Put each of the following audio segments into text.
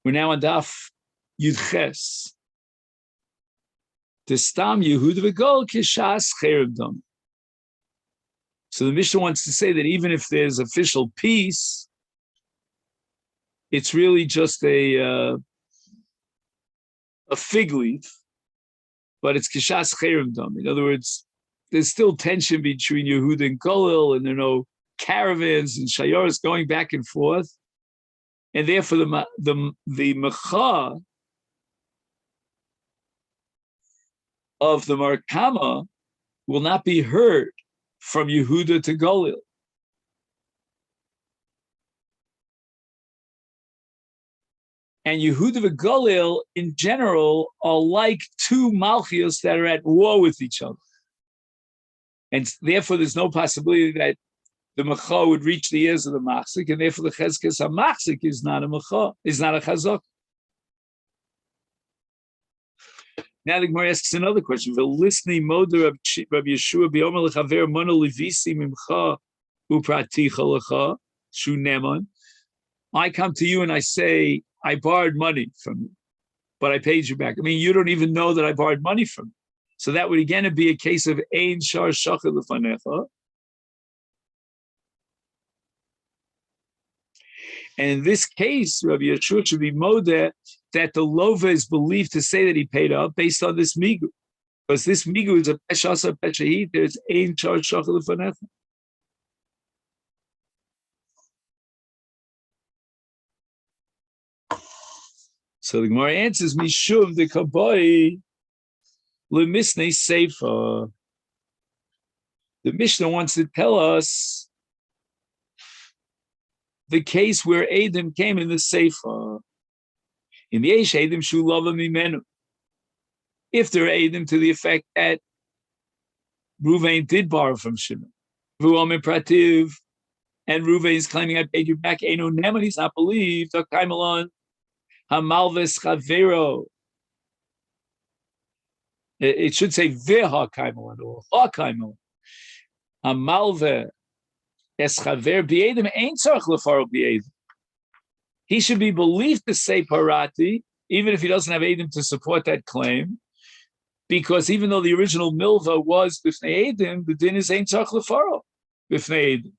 We're now on Daf Yudches. Testam Yehuda v'Gol kishas cherem dam. So the Mishnah wants to say that even if there's official peace, it's really just a fig leaf, but it's kishas cherem dam. In other words, there's still tension between Yehuda and Golil, and there are no caravans and shayoras going back and forth, and therefore the mecha of the Markama will not be heard from Yehuda to Golil. And Yehuda and Golil, in general, are like two Malchios that are at war with each other. And therefore, there's no possibility that the Mecha would reach the ears of the Machzik, and therefore the Chezkes HaMachzik is not a Mecha, is not a Chazak. Now the Gemara asks another question. V'lisni moder Rabbi Yeshua b'yomer l'chaver mono levisi mimcha upraticha lecha shu neman. I come to you and I say, I borrowed money from you, but I paid you back. I mean, you don't even know that I borrowed money from you. So that would again be a case of ein shar shachar lefanecha. And in this case, Rabbi Yeshua should be modeh that the lova is believed to say that he paid up based on this migu, because this migu is a peshasa peshahit. There's ein shar shachar lefanecha. So the Gemara answers, Mishum de kaboi lemisnei seifa. The Mishnah wants to tell us the case where Adam came in the seifa. In the Eish Adam shu lava mimenu. If there are Adam to the effect that Ruvain did borrow from Shimon, Vuomer prativ, and Ruvain is claiming I paid you back. Eno neman, he's not believed. Takaimalon. Hamalves Chavero. It should say Veha Kaimelan or Ha Kaimelan. Hamalve Eschaver Biedim ain't Tzarch Lefaro Biedim. He should be believed to say Parati, even if he doesn't have Edim to support that claim, because even though the original Milva was Bifnei Edim, the din is ain't Tzarch Lefaro Bifnei Edim.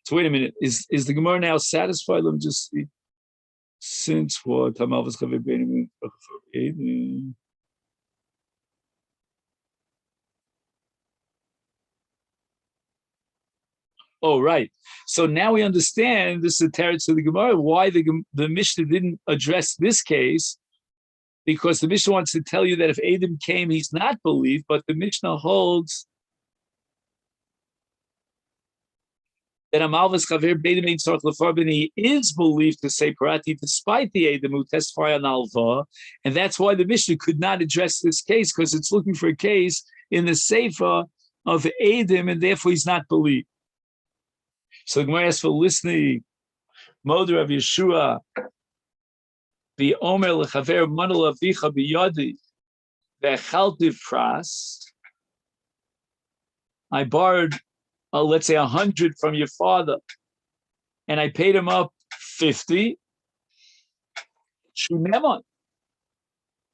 So wait a minute, is the Gemara now satisfied? Let me just see. Since what? Oh, right. So now we understand, this is a teretz to the Gemara, why the Mishnah didn't address this case, because the Mishnah wants to tell you that if Adam came, he's not believed, but the Mishnah holds that Amalvas Chaver Beidim Ein Tzarch Lefarbin, he is believed to say Parati despite the Adam who testify on Alva, and that's why the Mishnah could not address this case, because it's looking for a case in the Seifa of Adam, and therefore he's not believed. So the Gemara asks for listening, Moder of Yeshua, the Omer lechaver manul avicha biyadi, vechaltiv pras. I borrowed, let's say 100 from your father, and I paid him up 50. Shunemon.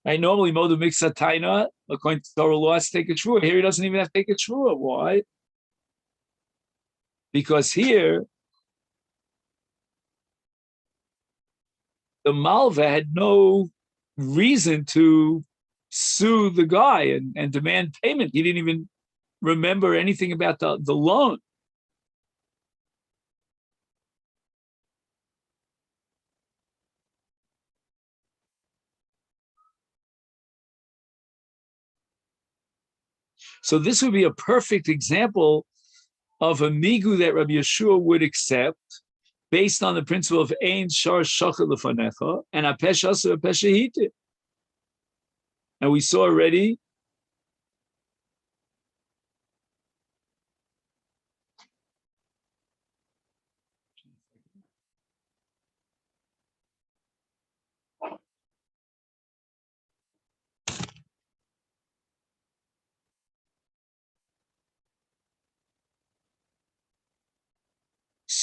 Right? Normally, Moder miksa taina, according to Torah law, has to take a trua. Here he doesn't even have to take a trua. Why? Because here, the Malva had no reason to sue the guy and demand payment. He didn't even remember anything about the loan. So this would be a perfect example of a migu that Rabbi Yeshua would accept based on the principle of ein shar shachar lefanecha and apesh asa apesh hiti. And we saw already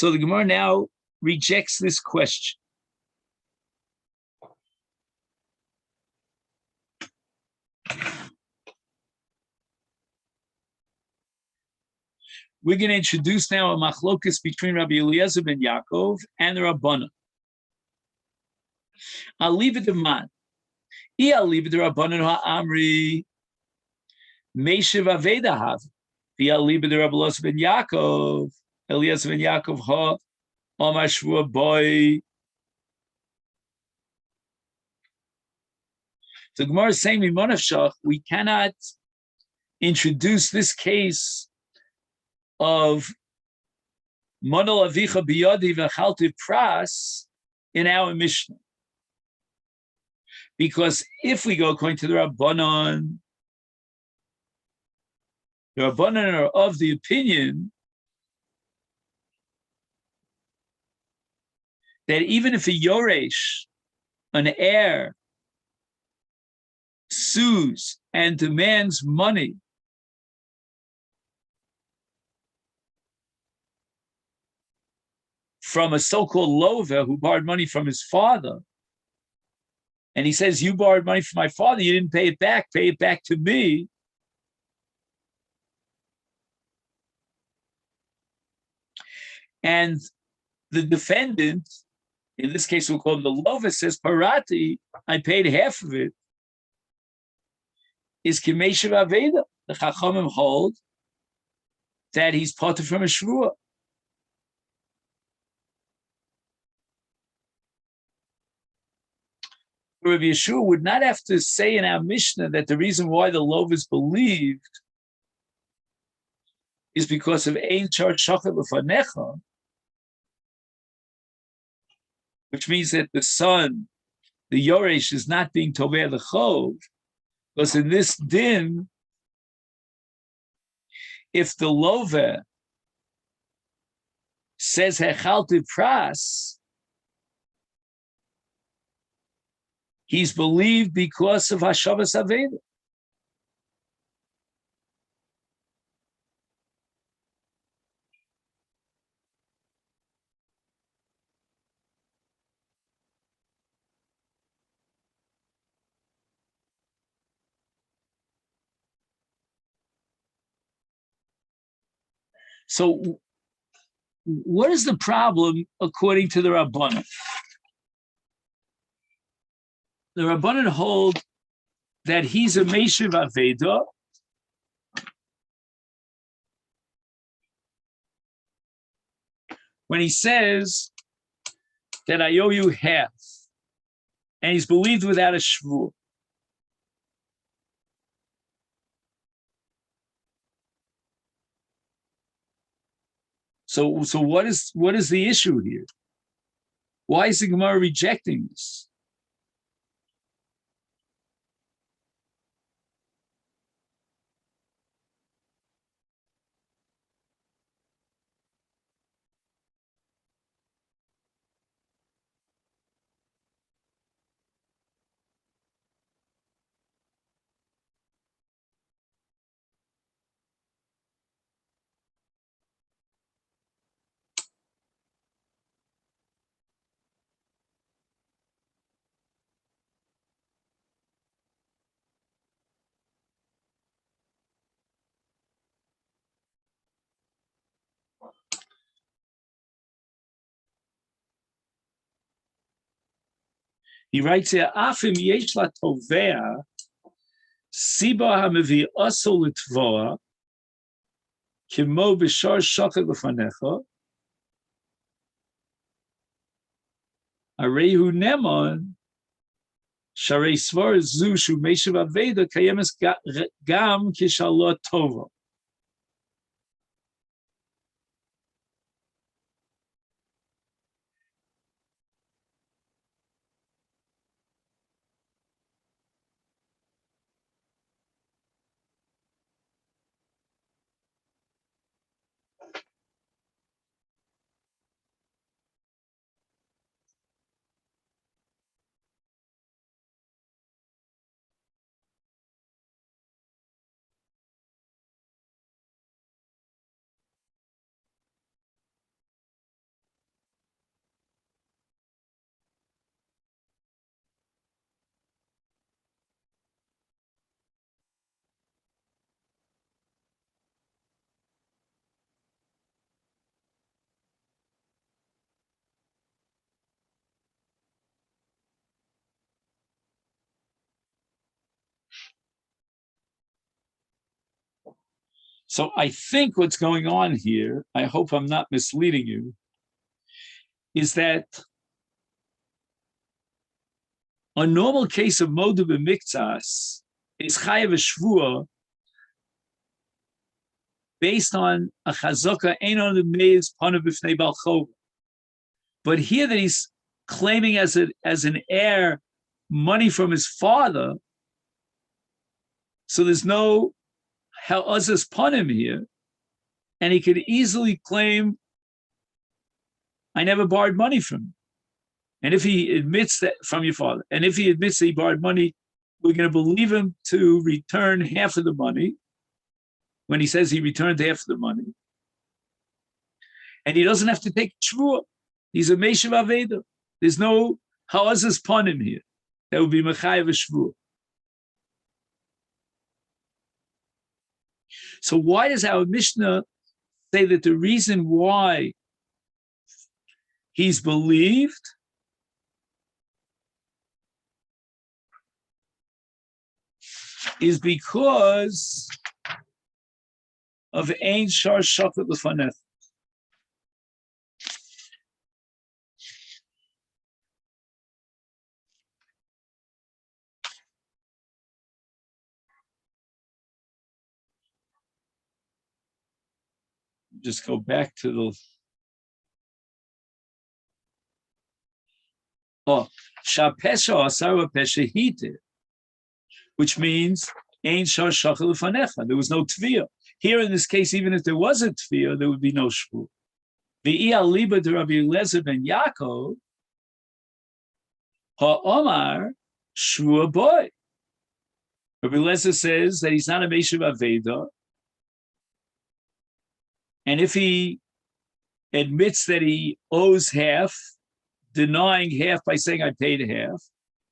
So the Gemara now rejects this question. We're going to introduce now a machlokus between Rabbi Eliezer ben Yaakov and the Rabbanan. I'll leave it to man. I'll leave it to Rabbanan ha'amri meishiv aveda hav. I'll leave it to Rabbi Eliezer ben Yaakov. Eliezer ben Yaakov ha amar shvua boy. So Gemara is saying we cannot introduce this case of Monol Avicha Biyadi V'Chaltiv Pras in our Mishnah. Because if we go according to the Rabbanan are of the opinion that even if a Yoresh, an heir, sues and demands money from a so-called lover who borrowed money from his father, and he says, you borrowed money from my father, you didn't pay it back to me. And the defendant, in this case we'll call him the lover, says, Parati, I paid half of it, is Kimeshav Aveda. The Chachamim hold that he's potter from a shvua. Rabbi Yeshua would not have to say in our Mishnah that the reason why the lovers believed is because of Ein Char Shachet L'Fanecha, which means that the son, the Yoresh, is not being Tovei L'Chov, because in this din, if the lover says Hechalti Pras, he's believed because of Hashavas Aveda. So, what is the problem according to the Rabbanan? The Rabbanan hold that he's a Meishiv Aveda when he says that I owe you half, and he's believed without a shvur. So what is the issue here? Why is the Gemara rejecting this? He writes here, Afim yesh la tovea, siba hamevi aso litvoa, kimo b'shar shachet l'fanecha, arehu neman, sharei svar zu shu meishav aveda kayemes gam kishalot tova. So I think what's going on here, I hope I'm not misleading you, is that a normal case of modu b'miktsas is chayav a shvua based on a chazaka ein on the meiz panav b'fnei bal chova. But here that he's claiming as an heir money from his father, so there's no ha'azas panim here, and he could easily claim, I never borrowed money from him. And if he admits that from your father, and if he admits that he borrowed money, we're going to believe him to return half of the money when he says he returned half of the money. And he doesn't have to take shvua. He's a Meshav Aveda. There's no ha'azas panim here. That would be Mechayev Shvua. So why does our Mishnah say that the reason why he's believed is because of Ein Shar Shafat L'fanech? Just go back to the Shapesha Asara Pesha Hite, which means Ein Shar Shachal L'fanecha. There was no Tviyah. Here in this case, even if there was a Tviyah, there would be no Shvu. The Liba de Rabbi Eliezer ben Yaakov Ha'omar Shvu Boy. Rabbi Eliezer says that he's not a Meshav Aveda, and if he admits that he owes half, denying half by saying I paid half,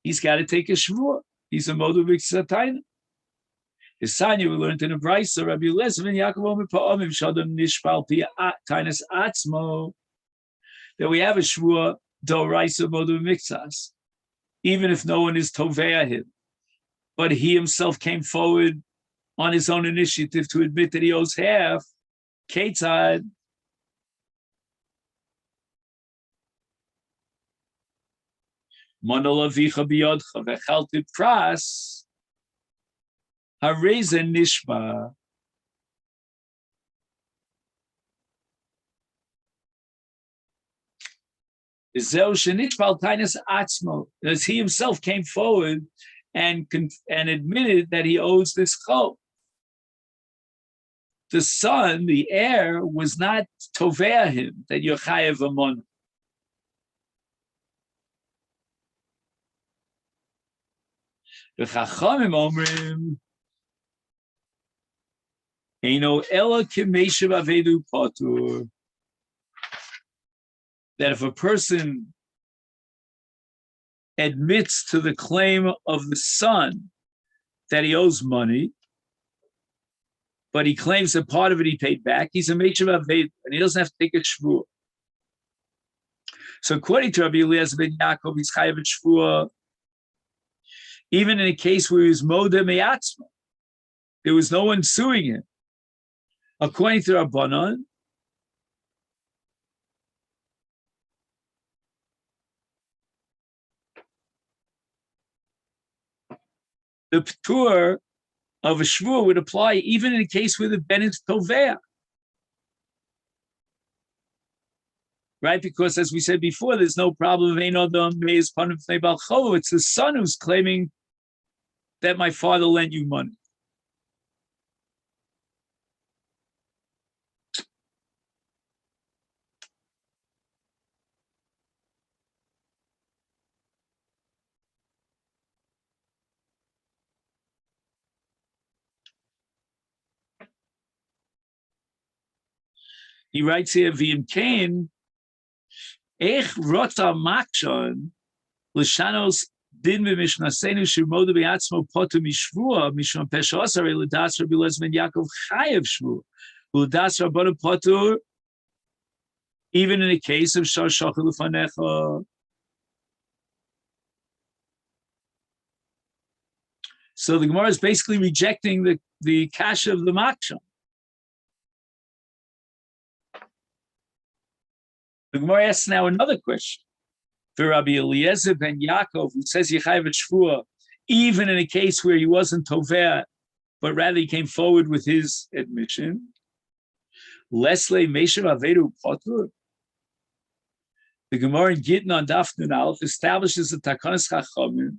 he's got to take a shvur. He's a modu b'ksataina. His Sanya we learned in the Brisa, Rabbi Eliezer ben Yaakov Omer Pa'omim Shadam Nishpal Pi Tainas Atzmo, that we have a shvur d'oraisa modu b'miksas, even if no one is tovea him, but he himself came forward on his own initiative to admit that he owes half. Ketzad Monolavicha biyodcha vechalti pras hareze nishba. Zeu shenitbal tainas atzmo, as he himself came forward and admitted that he owes this chol. The son, the heir, was not tovea him that you're chayev amon. The Chachamim omrim eino ela kimeshav avedu patur, that if a person admits to the claim of the son that he owes money, but he claims that part of it he paid back, he's a Meshav Aved, and he doesn't have to take a shvua. So according to Rabbi Eliezer ben Yaakov, he's chayav shvua, even in a case where he was modeh me'atzma. There was no one suing him. According to Rabbanan, the p'tur of a shvur would apply even in a case where the ben is tovea. Right? Because as we said before, there's no problem of ein adam meiz panim b'fnei bal chova. It's the son who's claiming that my father lent you money. He writes here, V'im Kain, Ech Rota Makshon, L'shanos Din V'mishnasenu Shimodu B'atzmo Potu Mishvua, Mishon Pesha L'das Rabbi Eliezer ben Yaakov Chayev Shvua, L'das Rabbanu Potur, even in the case of Shar Shachal L'fanecha. So the Gemara is basically rejecting the kasha of the Makshon. The Gemara asks now another question. For Rabbi Eliezer ben Yaakov, who says Yechayev Shvua, even in a case where he wasn't Toveh, but rather he came forward with his admission, Lesle Meshav Avedu Potur. The Gemara in Gittin on Daf Nun Aleph establishes the Takanas Chachamim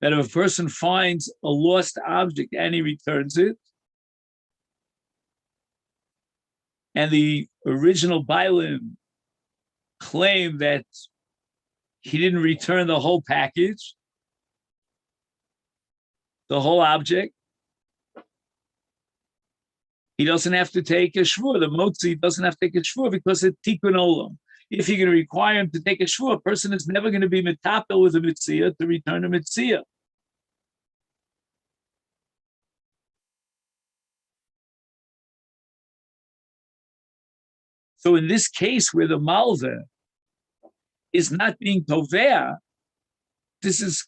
that if a person finds a lost object and he returns it, and the original Bailim claim that he didn't return the whole package, the whole object, he doesn't have to take a shvur. The motzi doesn't have to take a shvur because it's tikkun olam. If you're going to require him to take a shvur, a person is never going to be metapel with a mitzvah to return a mitzvah. So in this case where the malveh is not being tovea, this is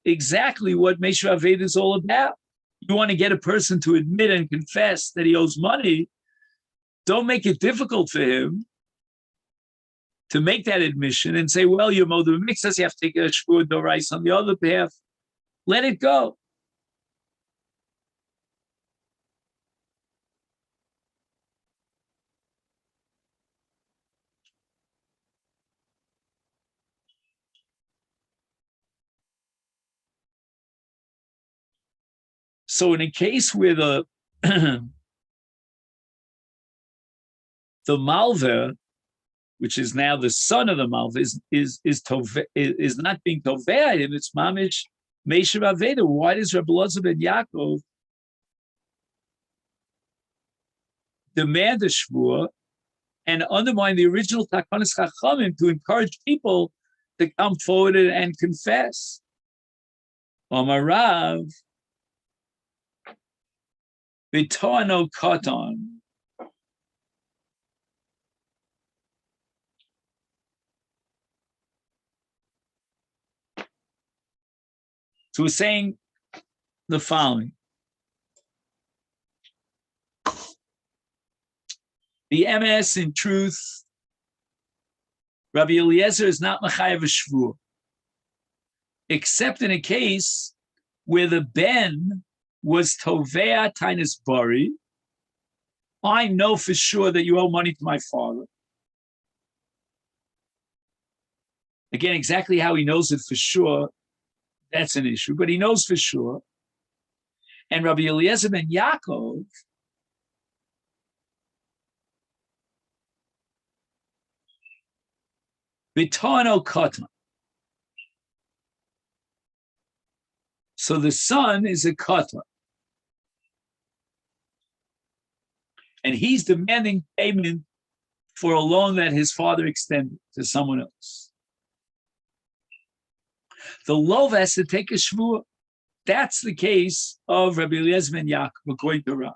exactly what Meishu Aved is all about. You want to get a person to admit and confess that he owes money, don't make it difficult for him to make that admission and say, well, your mother makes us, you have to take a shvur dorais on the other behalf. Let it go. So in a case where the the malveh, which is now the son of the malveh, is not being toveh, and it's mamish meishav aveda. Why does Rabbi Elazar ben Yaakov demand a shvur and undermine the original takanas chachamim to encourage people to come forward and confess? Amar Rav, V'to'ano katan. So we're saying the following. The MS, in truth, Rabbi Eliezer is not mechayev shvur, except in a case where the ben was tovea tainis bari. I know for sure that you owe money to my father. Again, exactly how he knows it for sure, that's an issue, but he knows for sure. And Rabbi Eliezer ben Yaakov B'to'ano katan. So the son is a katan. And he's demanding payment for a loan that his father extended to someone else. The lov has to take a shvur. That's the case of Rabbi Eliezer ben Yaakov, according to Rav.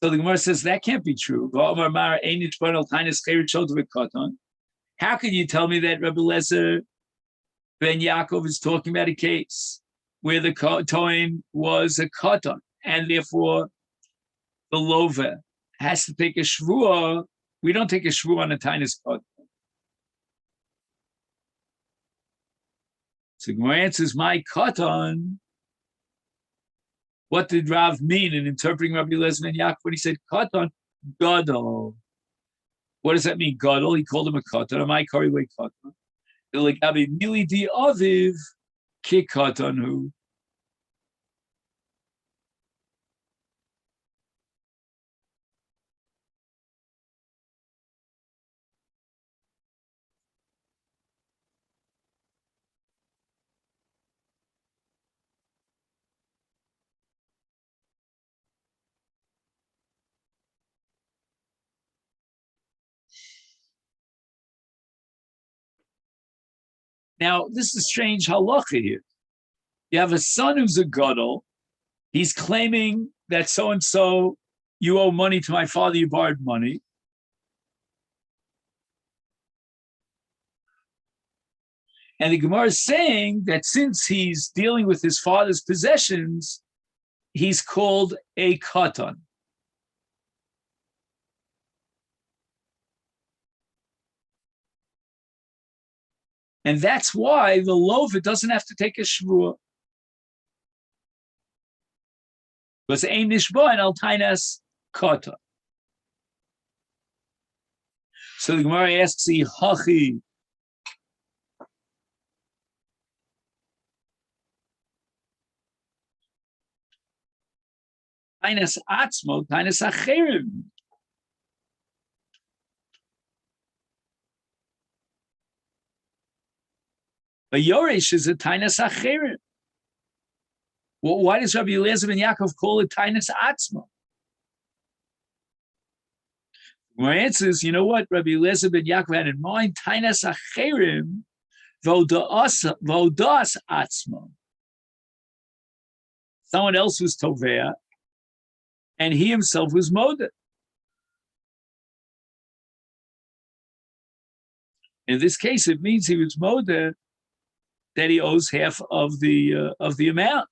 So the Gemara says that can't be true. How can you tell me that Rabbi Eliezer ben Yaakov is talking about a case where the Toin was a katan, and therefore the lova has to take a shvur? We don't take a shvur on a tainis katan. So Gemara answers, my katan. What did Rav mean in interpreting Rabbi Eliezer ben Yaakov when he said katan? Gadol. What does that mean, gadol? He called him a katan. Am I kari katan? Like Abi Mili di Aviv ki katanu. Now, this is strange halacha here. You have a son who's a gadol. He's claiming that so-and-so, you owe money to my father, you borrowed money. And the Gemara is saying that since he's dealing with his father's possessions, he's called a katan. And that's why the lover doesn't have to take a shvua. Because ein nishba and al tainas kata. So the Gemara asks, hachi. Tainas atzmo, tainas acherim. A yoresh is a tainas acherim. Well, why does Rabbi Eliezer ben Yaakov call it tainas atzmo? My answer is, you know what Rabbi Eliezer ben Yaakov had in mind? Tainas acherim vodas atzmo. Someone else was tovea, and he himself was moda. In this case, it means he was moda that he owes half of the amount.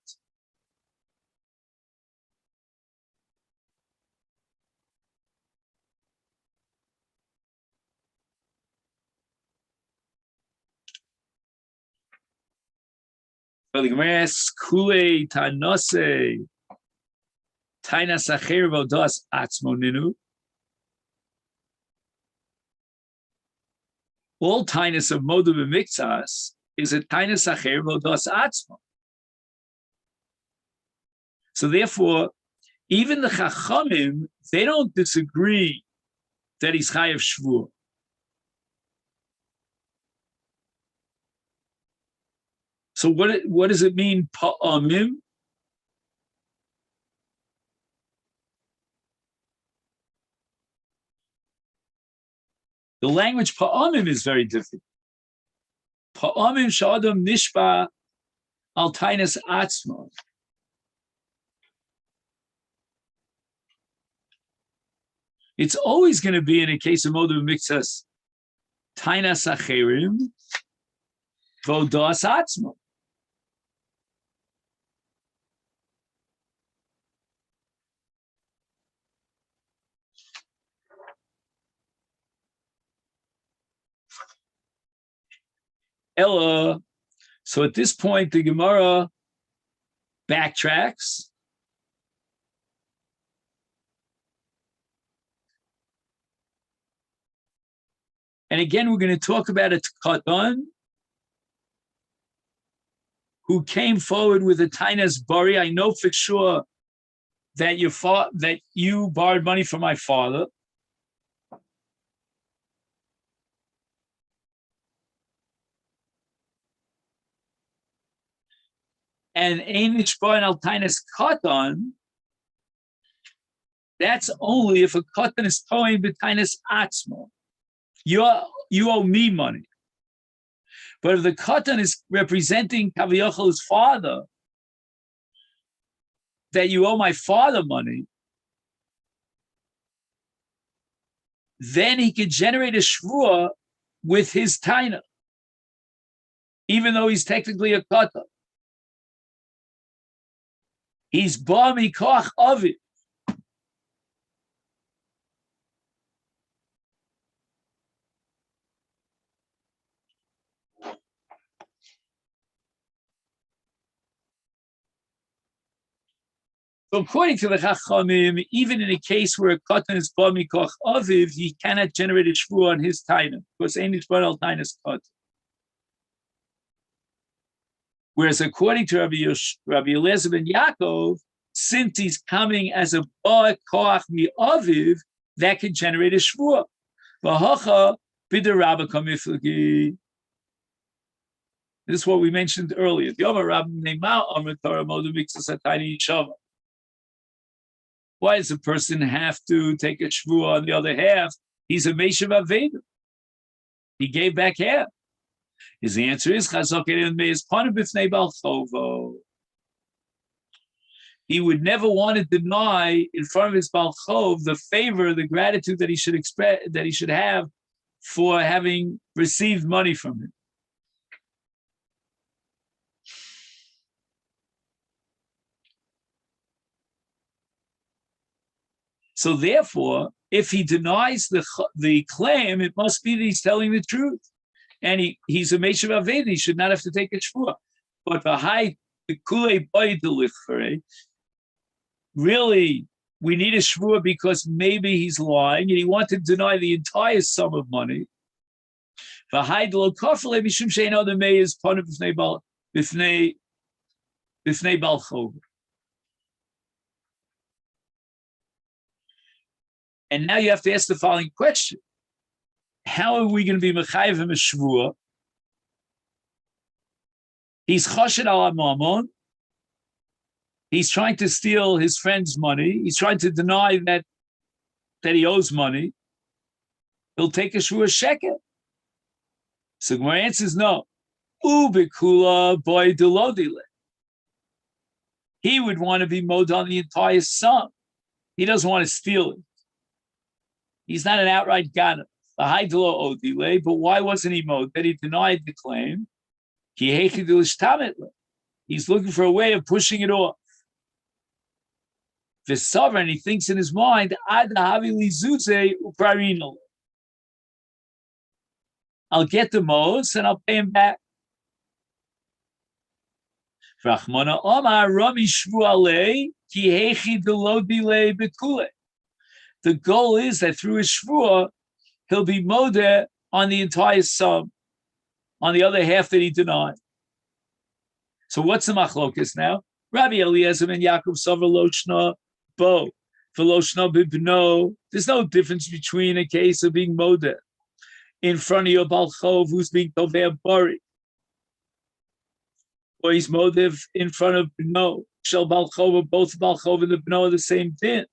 But the Gemara asks, Kule tanose tainas acher vodas atzmo ninu. All tainas of moda b'miktzas is a tainas acher vodas atzmo. So therefore, even the Chachamim, they don't disagree that he's chayav shvur. So what does it mean, pa'amim? The language pa'amim is very different. Pa'amim sh'adam nishba al tainas atzmo. It's always going to be, in a case of moda b'miktzas, tainas acherim vodas atzmo. Ella. So at this point, the Gemara backtracks. And again, we're going to talk about a Katan who came forward with a Tainas Bari. I know for sure that you borrowed money from my father. And Ein Nishba al Tainas Katan, that's only if a Katan is towing b'Tainas Atzmo. You owe me money. But if the Katan is representing Kaviyochel's father, that you owe my father money, then he could generate a shvua with his taina, even though he's technically a Katan. He's ba mikoch of it. So according to the Chachamim, even in a case where a katan is ba mikoch aviv, he cannot generate a shvua on his taina because ein nishbar al tainas katan. Whereas according to Rabbi Eliezer ben Yaakov, since he's coming as a ba koach mi aviv, that can generate a shvua. V'hacha b'derabba kamiflagi. This is what we mentioned earlier. The Yomi Rabbi Neima Amar Torah Modu Mixas Atayni Yishava. Why does a person have to take a shvua on the other half? He's a Meshav Aveda. He gave back half. His answer is he would never want to deny in front of his Baal Chov the favor, the gratitude that he should expect, that he should have for having received money from him. So therefore, if he denies the claim, it must be that he's telling the truth. and he's a Meshav Aveda, he should not have to take a shvua. But the Kule Boy Delivery, really, we need a shvua because maybe he's lying and he wanted to deny the entire sum of money. And now you have to ask the following question. How are we going to be mechayev him a shvua? He's choshed al mamon. He's trying to steal his friend's money. He's trying to deny that he owes money. He'll take a shvua shekel. So my answer is no. Ubikula boy delodile. He would want to be mowed on the entire sum. He doesn't want to steal it. He's not an outright ganav. The high delo odile, but why wasn't he mowed? That he denied the claim. He's looking for a way of pushing it off. The sovereign, he thinks in his mind, I'll get the most and I'll pay him back. The goal is that through his shvua, he'll be modeh on the entire sum, on the other half that he denied. So what's the machlokas now? Rabbi Eliezer and Yaakov Sover Loshna Bo. For Loshna Bibno, there's no difference between a case of being modeh in front of your Balchov who's being Toveh Bari, or he's modeh in front of Bno. Shel Balchov, both Balchov and the Bno are the same din.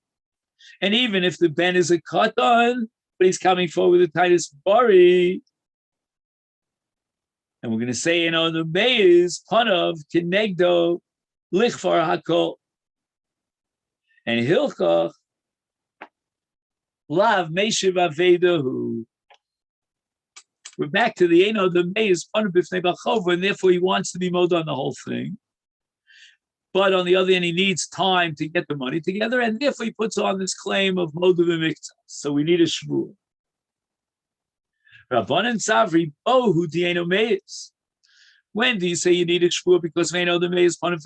And even if the Ben is a katan, but he's coming forward with the Titus Bari, and we're going to say, the Beis Panav Kenegdo Lichfar Hakol and Hilchach Lav Meshiv Avedahu. We're back to the Beis Panav B'fnei Bachov, and therefore he wants to be mowed on the whole thing. But on the other hand, he needs time to get the money together, and therefore he puts on this claim of Modav Miktas. So we need a shvur. Rabbanan Savri Bohu Dieno Meis. When do you say you need a shvur? Because Veino the Meis Panav,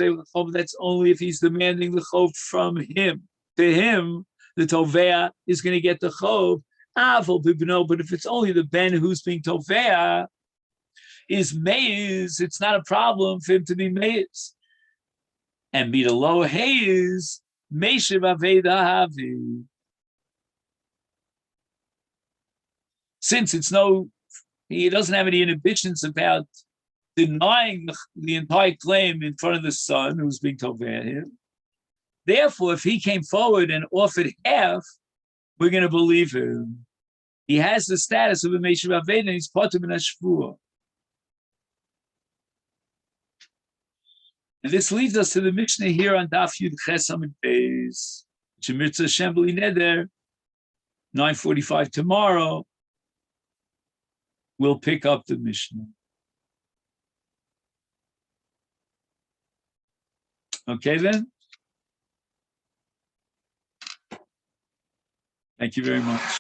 that's only if he's demanding the chov from him. To him, the Tovea is going to get the chov. But if it's only the Ben who's being Tovea, is Meis, it's not a problem for him to be Meis. And be the low haze, Meshiv Aveda Havi. Since he doesn't have any inhibitions about denying the entire claim in front of the son who's being told about him. Therefore, if he came forward and offered half, we're going to believe him. He has the status of a Meshiv Aveda and he's potem in a shvua. And this leads us to the Mishnah here on Daf Yud Ches Amud Beis, Shemirtza Shembli Neder, 9:45 tomorrow. We'll pick up the Mishnah. Okay then? Thank you very much.